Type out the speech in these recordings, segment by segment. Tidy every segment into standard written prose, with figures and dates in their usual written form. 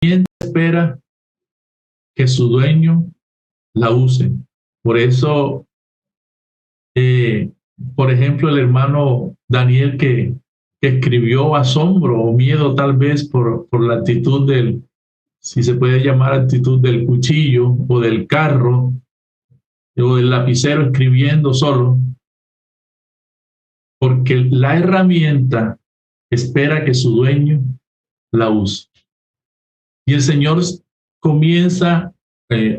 espera que su dueño la use. Por eso, por ejemplo, el hermano Daniel que escribió asombro o miedo tal vez por la actitud del, si se puede llamar actitud del cuchillo o del carro o del lapicero escribiendo solo, porque la herramienta espera que su dueño la use. Y el Señor comienza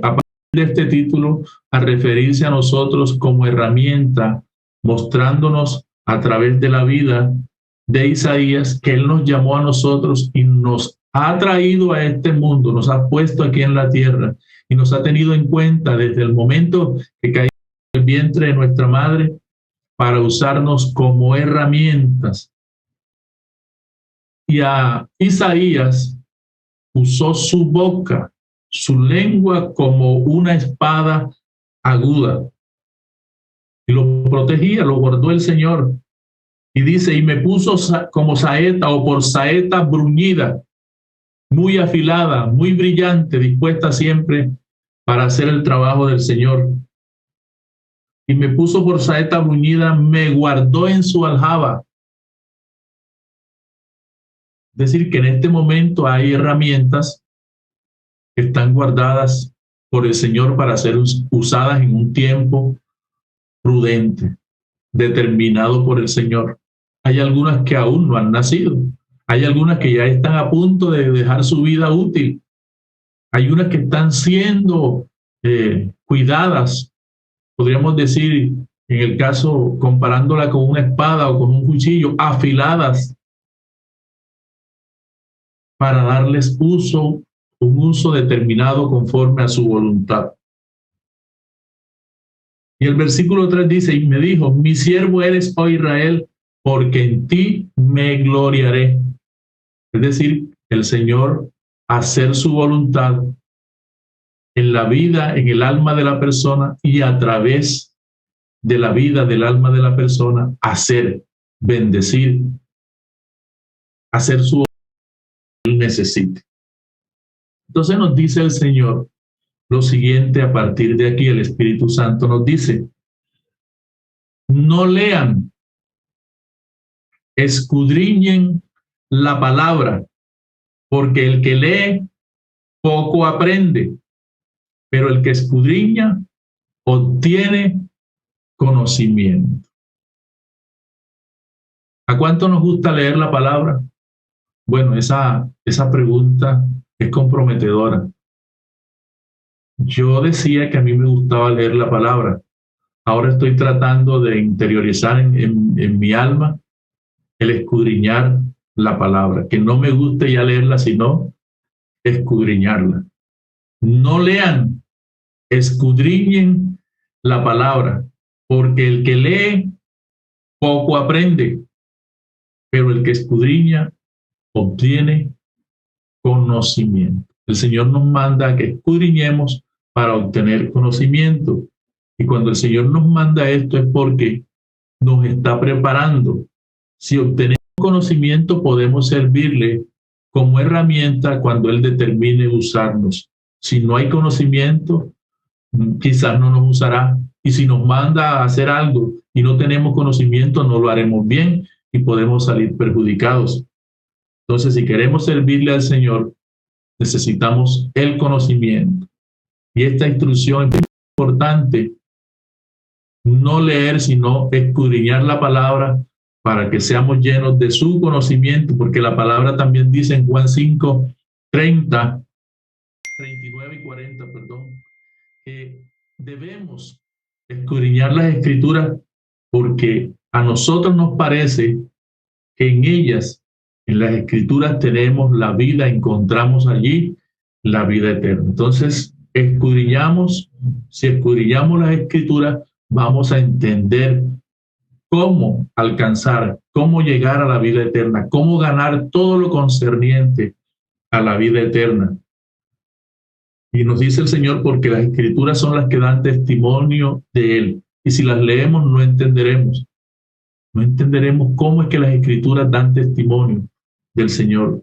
a partir de este título a referirse a nosotros como herramienta, mostrándonos a través de la vida de Isaías que Él nos llamó a nosotros y nos ha traído a este mundo, nos ha puesto aquí en la tierra y nos ha tenido en cuenta desde el momento que caímos en el vientre de nuestra madre para usarnos como herramientas. Y a Isaías usó su boca, su lengua como una espada aguda. Y lo protegía, lo guardó el Señor. Y dice, y me puso como saeta o por saeta bruñida, muy afilada, muy brillante, dispuesta siempre para hacer el trabajo del Señor. Y me puso por saeta bruñida, me guardó en su aljaba. Es decir, que en este momento hay herramientas que están guardadas por el Señor para ser usadas en un tiempo prudente, determinado por el Señor. Hay algunas que aún no han nacido. Hay algunas que ya están a punto de dejar su vida útil. Hay unas que están siendo cuidadas, podríamos decir, en el caso, comparándola con una espada o con un cuchillo, afiladas para darles uso, un uso determinado conforme a su voluntad. Y el versículo 3 dice, y me dijo, mi siervo eres, oh Israel, porque en ti me gloriaré. Es decir, el Señor hacer su voluntad en la vida, en el alma de la persona y a través de la vida, del alma de la persona, hacer, bendecir, hacer su voluntad que él necesite. Entonces nos dice el Señor lo siguiente a partir de aquí, el Espíritu Santo nos dice, no lean, escudriñen la palabra, porque el que lee poco aprende, pero el que escudriña obtiene conocimiento. ¿A cuánto nos gusta leer la palabra? Bueno, esa pregunta es comprometedora. Yo decía que a mí me gustaba leer la palabra. Ahora estoy tratando de interiorizar en mi alma el escudriñar la palabra, que no me guste ya leerla, sino escudriñarla. No lean, escudriñen la palabra, porque el que lee poco aprende, pero el que escudriña obtiene conocimiento. El Señor nos manda a que escudriñemos para obtener conocimiento. Y cuando el Señor nos manda esto es porque nos está preparando. Si obtenemos conocimiento, podemos servirle como herramienta cuando Él determine usarnos. Si no hay conocimiento, quizás no nos usará. Y si nos manda a hacer algo y no tenemos conocimiento, no lo haremos bien y podemos salir perjudicados. Entonces, si queremos servirle al Señor, necesitamos el conocimiento. Y esta instrucción es importante, no leer, sino escudriñar la palabra para que seamos llenos de su conocimiento, porque la palabra también dice en Juan 5, 30, 39 y 40, perdón, que debemos escudriñar las escrituras porque a nosotros nos parece que en ellas, en las escrituras, tenemos la vida, encontramos allí la vida eterna. Entonces, si escudriñamos las escrituras, vamos a entender cómo alcanzar, cómo llegar a la vida eterna, cómo ganar todo lo concerniente a la vida eterna. Y nos dice el Señor, porque las escrituras son las que dan testimonio de Él. Y si las leemos, no entenderemos. No entenderemos cómo es que las escrituras dan testimonio del Señor.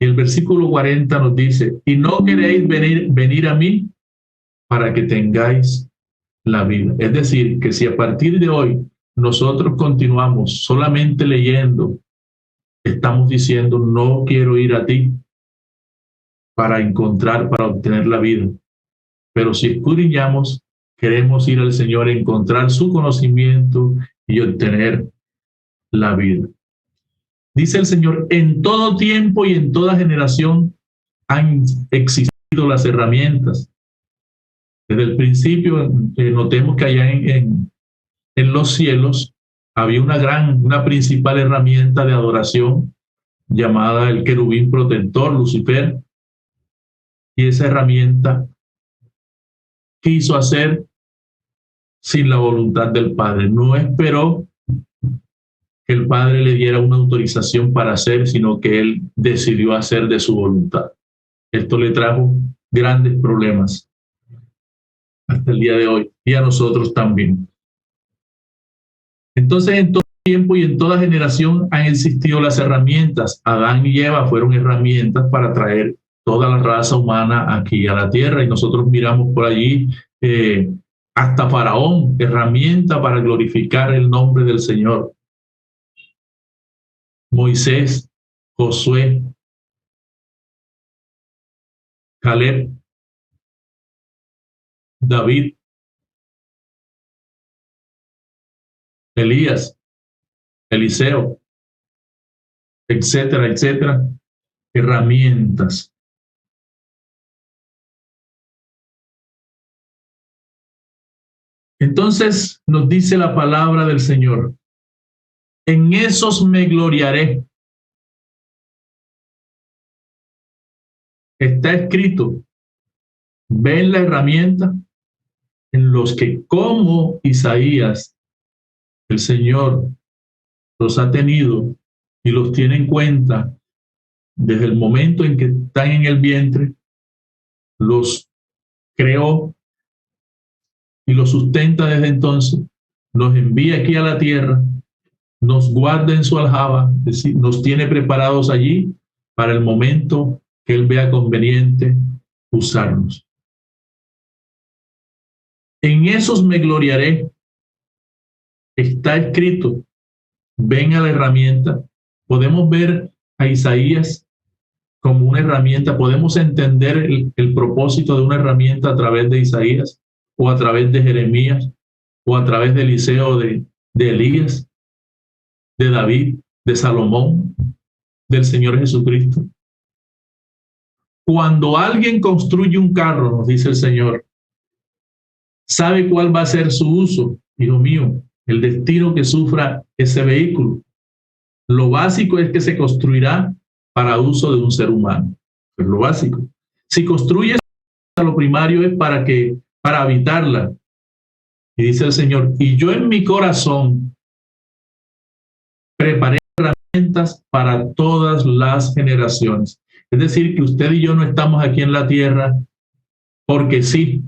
Y el versículo 40 nos dice, y no queréis venir a mí para que tengáis la vida. Es decir, que si a partir de hoy nosotros continuamos solamente leyendo, estamos diciendo, no quiero ir a ti para encontrar, para obtener la vida. Pero si escudriñamos, queremos ir al Señor, encontrar su conocimiento y obtener la vida. Dice el Señor, en todo tiempo y en toda generación han existido las herramientas. Desde el principio, notemos que allá en los cielos había una principal herramienta de adoración llamada el querubín protector, Lucifer, y esa herramienta quiso hacer sin la voluntad del Padre. No esperó que el Padre le diera una autorización para hacer, sino que él decidió hacer de su voluntad. Esto le trajo grandes problemas hasta el día de hoy y a nosotros también. Entonces, en todo tiempo y en toda generación han existido las herramientas. Adán y Eva fueron herramientas para traer toda la raza humana aquí a la tierra, y nosotros miramos por allí hasta Faraón, herramienta para glorificar el nombre del Señor. Moisés, Josué, Caleb, David, Elías, Eliseo, etcétera, etcétera, herramientas. Entonces nos dice la palabra del Señor, en esos me gloriaré. Está escrito, ven la herramienta en los que, como Isaías, el Señor los ha tenido y los tiene en cuenta desde el momento en que están en el vientre, los creó y los sustenta desde entonces, nos envía aquí a la tierra, nos guarda en su aljaba, es decir, nos tiene preparados allí para el momento que Él vea conveniente usarnos. En esos me gloriaré. Está escrito, ven a la herramienta. Podemos ver a Isaías como una herramienta, podemos entender el propósito de una herramienta a través de Isaías, o a través de Jeremías, o a través de Eliseo, de Elías, de David, de Salomón, del Señor Jesucristo. Cuando alguien construye un carro, nos dice el Señor, sabe cuál va a ser su uso, hijo mío, el destino que sufra ese vehículo. Lo básico es que se construirá para uso de un ser humano. Es lo básico. Si construyes, lo primario es para habitarla. Y dice el Señor, y yo en mi corazón preparé herramientas para todas las generaciones. Es decir, que usted y yo no estamos aquí en la tierra porque sí.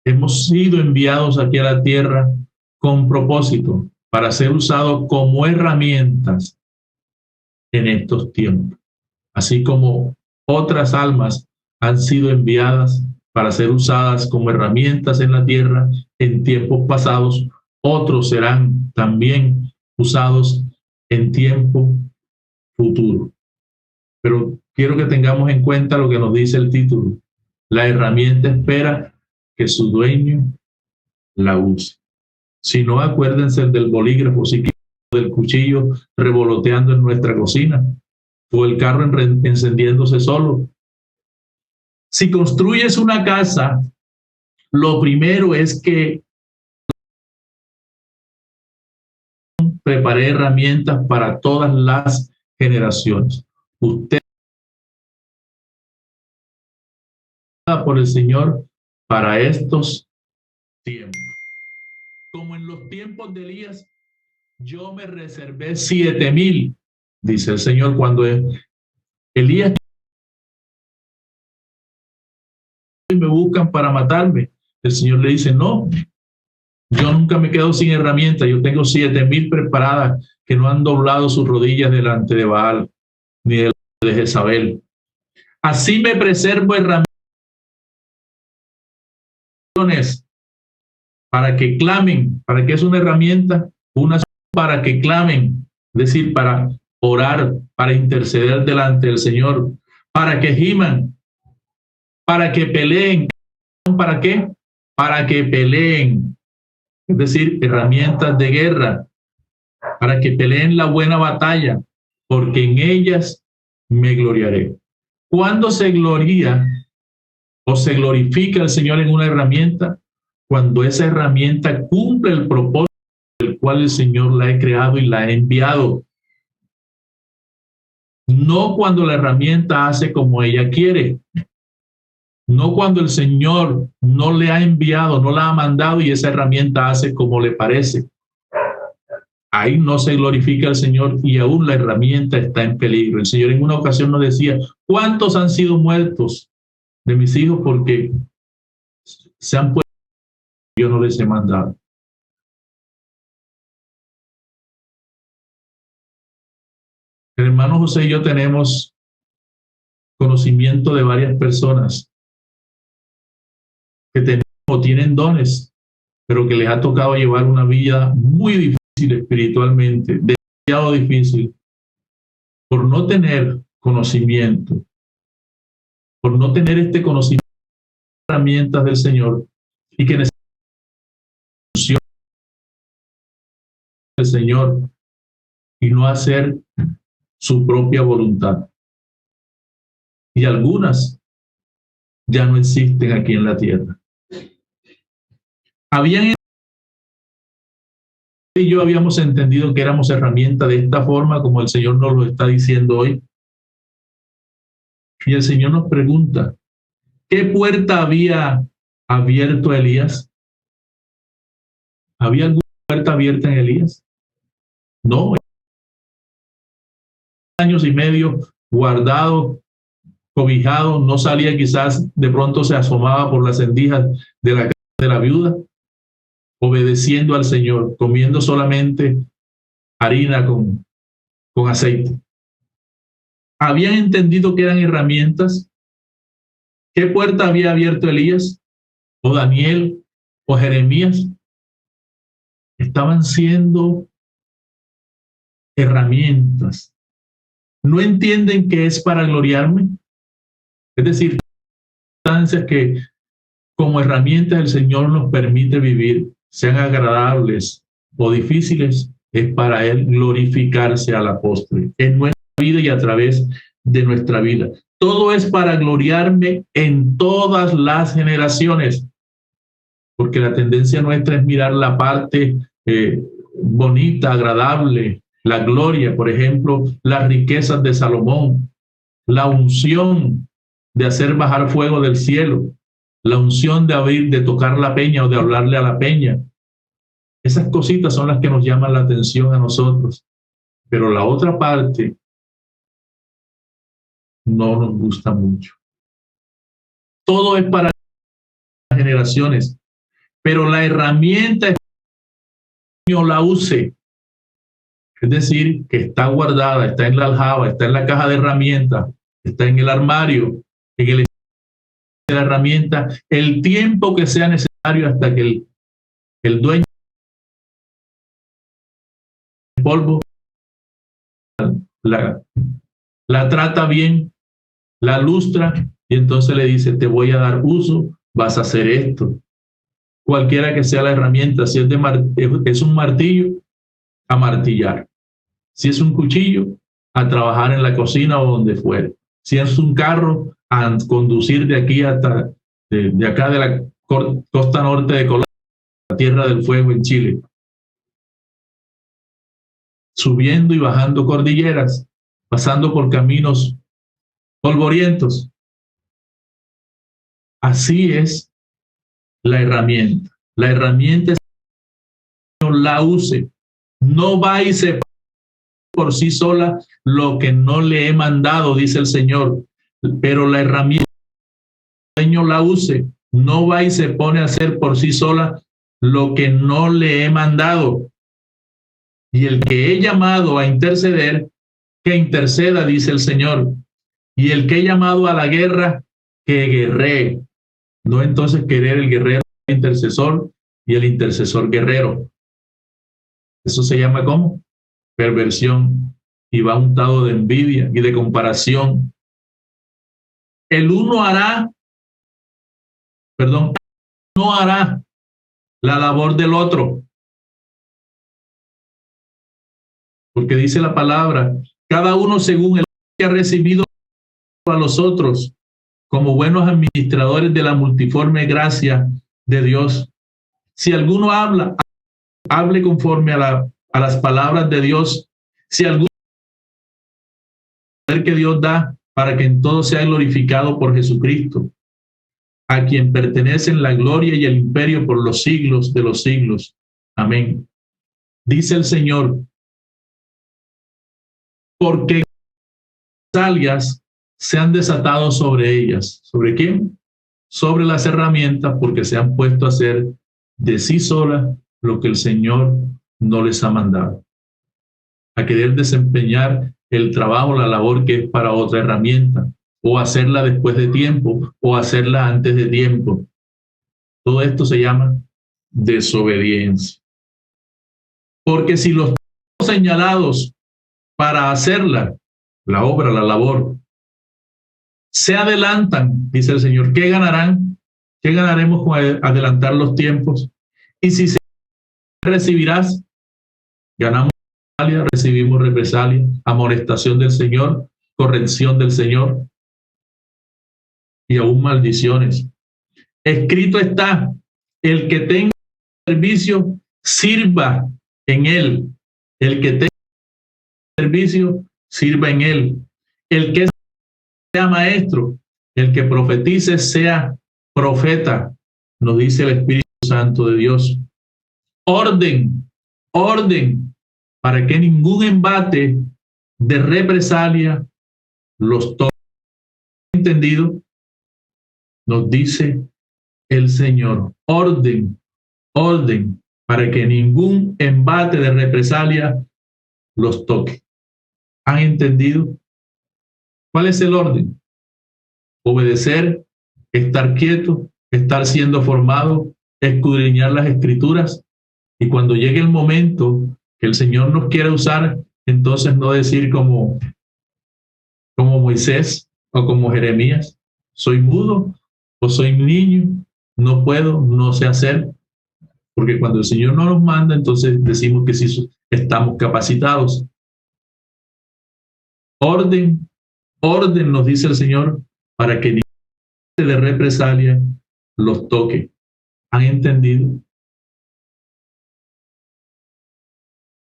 Hemos sido enviados aquí a la tierra con propósito para ser usados como herramientas en estos tiempos. Así como otras almas han sido enviadas para ser usadas como herramientas en la tierra en tiempos pasados, otros serán también usados en tiempo futuro. Pero quiero que tengamos en cuenta lo que nos dice el título. La herramienta espera que su dueño la use. Si no, acuérdense del bolígrafo, si del cuchillo revoloteando en nuestra cocina, o el carro encendiéndose solo. Si construyes una casa, lo primero es que prepare herramientas para todas las generaciones. Usted por el Señor para estos tiempos. Como en los tiempos de Elías, yo me reservé 7,000, dice el Señor, cuando Elías me buscan para matarme. El Señor le dice, no, yo nunca me quedo sin herramientas, yo tengo 7,000 preparadas que no han doblado sus rodillas delante de Baal, ni de de Jezabel. Así me preservo herramientas para que clamen. ¿Para qué es una herramienta? Para que clamen, es decir, para orar, para interceder delante del Señor, para que giman, para que peleen. ¿Para qué? Para que peleen, es decir, herramientas de guerra, para que peleen la buena batalla, porque en ellas me gloriaré. ¿Cuándo se gloria o se glorifica el Señor en una herramienta? Cuando esa herramienta cumple el propósito del cual el Señor la ha creado y la ha enviado. No cuando la herramienta hace como ella quiere. No cuando el Señor no le ha enviado, no la ha mandado y esa herramienta hace como le parece. Ahí no se glorifica al Señor y aún la herramienta está en peligro. El Señor en una ocasión nos decía, ¿cuántos han sido muertos de mis hijos porque se han puesto y yo no les he mandado? El hermano José y yo tenemos conocimiento de varias personas que tienen dones, pero que les ha tocado llevar una vida muy difícil espiritualmente, demasiado difícil, por no tener conocimiento, por no tener este conocimiento de herramientas del Señor y que necesitan del Señor y no hacer su propia voluntad. Y algunas ya no existen aquí en la tierra. Y yo habíamos entendido que éramos herramienta de esta forma, como el Señor nos lo está diciendo hoy. Y el Señor nos pregunta, ¿qué puerta había abierto Elías? ¿Había alguna puerta abierta en Elías? No. Años y medio guardado, cobijado, no salía, quizás de pronto se asomaba por las rendijas de la casa de la viuda, obedeciendo al Señor, comiendo solamente harina con aceite. ¿Habían entendido que eran herramientas? ¿Qué puerta había abierto Elías o Daniel o Jeremías? Estaban siendo herramientas. ¿No entienden que es para gloriarme? Es decir, circunstancias que como herramientas el Señor nos permite vivir, sean agradables o difíciles, es para Él glorificarse al apóstol en nuestra vida y a través de nuestra vida. Todo es para gloriarme en todas las generaciones, porque la tendencia nuestra es mirar la parte bonita, agradable, la gloria, por ejemplo, las riquezas de Salomón, la unción de hacer bajar fuego del cielo, la unción de tocar la peña o de hablarle a la peña. Esas cositas son las que nos llaman la atención a nosotros, pero la otra parte no nos gusta mucho. Todo es para las generaciones, pero la herramienta es que el Señor la use. Es decir, que está guardada, está en la aljaba, está en la caja de herramientas, está en el armario, en el de la herramienta, el tiempo que sea necesario hasta que el dueño del polvo la trata bien, la lustra y entonces le dice, te voy a dar uso, vas a hacer esto. Cualquiera que sea la herramienta, si es un martillo, a martillar. Si es un cuchillo, a trabajar en la cocina o donde fuere. Si es un carro, a conducir de aquí hasta de acá de la costa norte de Colombia, la Tierra del Fuego en Chile. Subiendo y bajando cordilleras, pasando por caminos polvorientos. Así es la herramienta. La herramienta es que no la use. No va y se por sí sola lo que no le he mandado, dice el Señor. Pero la herramienta el Señor la use. No va y se pone a hacer por sí sola lo que no le he mandado. Y el que he llamado a interceder, que interceda, dice el Señor. Y el que he llamado a la guerra, que guerree. No entonces querer el guerrero intercesor y el intercesor guerrero. Eso se llama ¿cómo? Perversión. Y va untado de envidia y de comparación. El uno hará, perdón, no hará la labor del otro. Porque dice la palabra, cada uno según el que ha recibido a los otros, como buenos administradores de la multiforme gracia de Dios. Si alguno habla, hable conforme a las palabras de Dios. Si alguno que Dios da para que en todo sea glorificado por Jesucristo, a quien pertenecen la gloria y el imperio por los siglos de los siglos. Amén. Dice el Señor, porque represalias se han desatado sobre ellas. ¿Sobre quién? Sobre las herramientas, porque se han puesto a hacer de sí solas lo que el Señor no les ha mandado. A querer desempeñar el trabajo, la labor que es para otra herramienta, o hacerla después de tiempo, o hacerla antes de tiempo. Todo esto se llama desobediencia. Porque si los señalados para hacerla, la obra, la labor, se adelantan, dice el Señor, ¿qué ganarán? ¿Qué ganaremos con adelantar los tiempos? Y si se recibirás, ganamos represalia, recibimos represalia, amonestación del Señor, corrección del Señor y aún maldiciones. Escrito está, el que tenga servicio, sirva en él. El que tenga servicio, sirva en él. El que sea maestro, el que profetice, sea profeta, nos dice el Espíritu Santo de Dios. Orden, orden, para que ningún embate de represalia los toque. ¿Entendido? Nos dice el Señor. Orden, orden, para que ningún embate de represalia los toque. ¿Han entendido? ¿Cuál es el orden? Obedecer, estar quieto, estar siendo formado, escudriñar las escrituras, y cuando llegue el momento que el Señor nos quiera usar, entonces no decir como Moisés o como Jeremías, soy mudo o soy niño, no puedo, no sé hacer, porque cuando el Señor no nos manda, entonces decimos que sí estamos capacitados. Orden, orden nos dice el Señor, para que ni de represalia los toque. ¿Han entendido?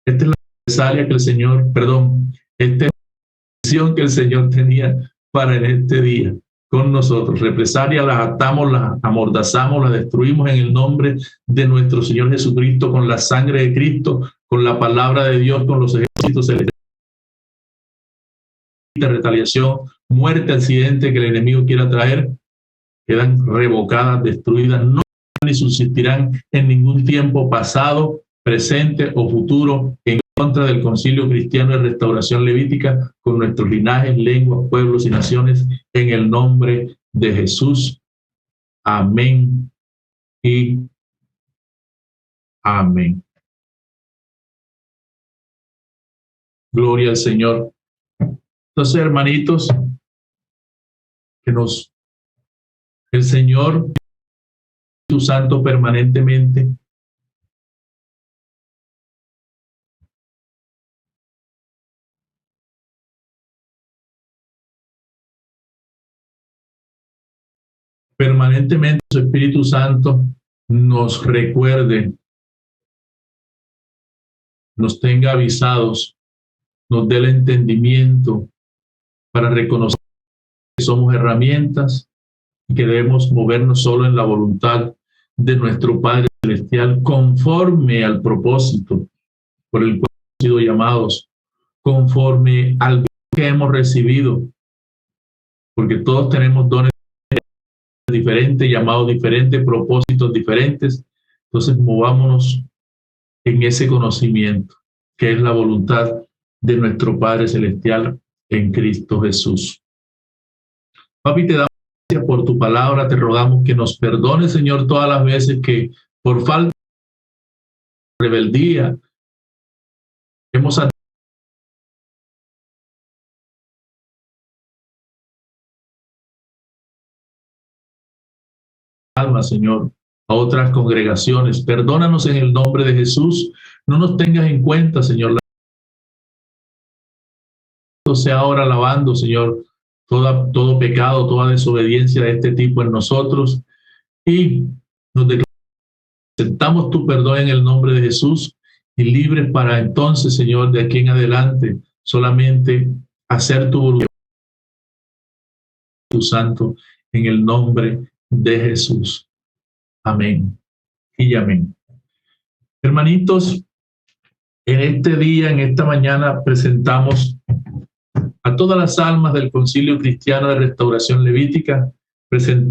Esta es la represalia que el Señor, perdón, esta es la misión que el Señor tenía para en este día con nosotros. Represalia las atamos, las amordazamos, las destruimos en el nombre de nuestro Señor Jesucristo, con la sangre de Cristo, con la palabra de Dios, con los ejércitos celestiales. Retaliación, muerte, accidente que el enemigo quiera traer, quedan revocadas, destruidas, no ni subsistirán en ningún tiempo pasado, presente o futuro en contra del Concilio Cristiano de Restauración Levítica con nuestros linajes, lenguas, pueblos y naciones, en el nombre de Jesús. Amén y amén. Gloria al Señor. Entonces, hermanitos, que el Señor, tu Santo permanentemente, su Espíritu Santo nos recuerde, nos tenga avisados, nos dé el entendimiento para reconocer que somos herramientas y que debemos movernos solo en la voluntad de nuestro Padre Celestial, conforme al propósito por el cual hemos sido llamados, conforme al que hemos recibido, porque todos tenemos dones diferentes, llamados diferentes, propósitos diferentes. Entonces movámonos en ese conocimiento, que es la voluntad de nuestro Padre Celestial en Cristo Jesús. Papi, te damos gracias por tu palabra, te rogamos que nos perdone, Señor, todas las veces que por falta de rebeldía hemos alma, Señor, a otras congregaciones. Perdónanos en el nombre de Jesús. No nos tengas en cuenta, Señor. Sea ahora lavando, Señor, todo pecado, toda desobediencia de este tipo en nosotros y nos declaramos tu perdón en el nombre de Jesús y libres para entonces, Señor, de aquí en adelante, solamente hacer tu voluntad, tu santo, en el nombre de Jesús. Amén y amén. Hermanitos, en este día, en esta mañana, presentamos a todas las almas del Concilio Cristiano de Restauración Levítica, presentamos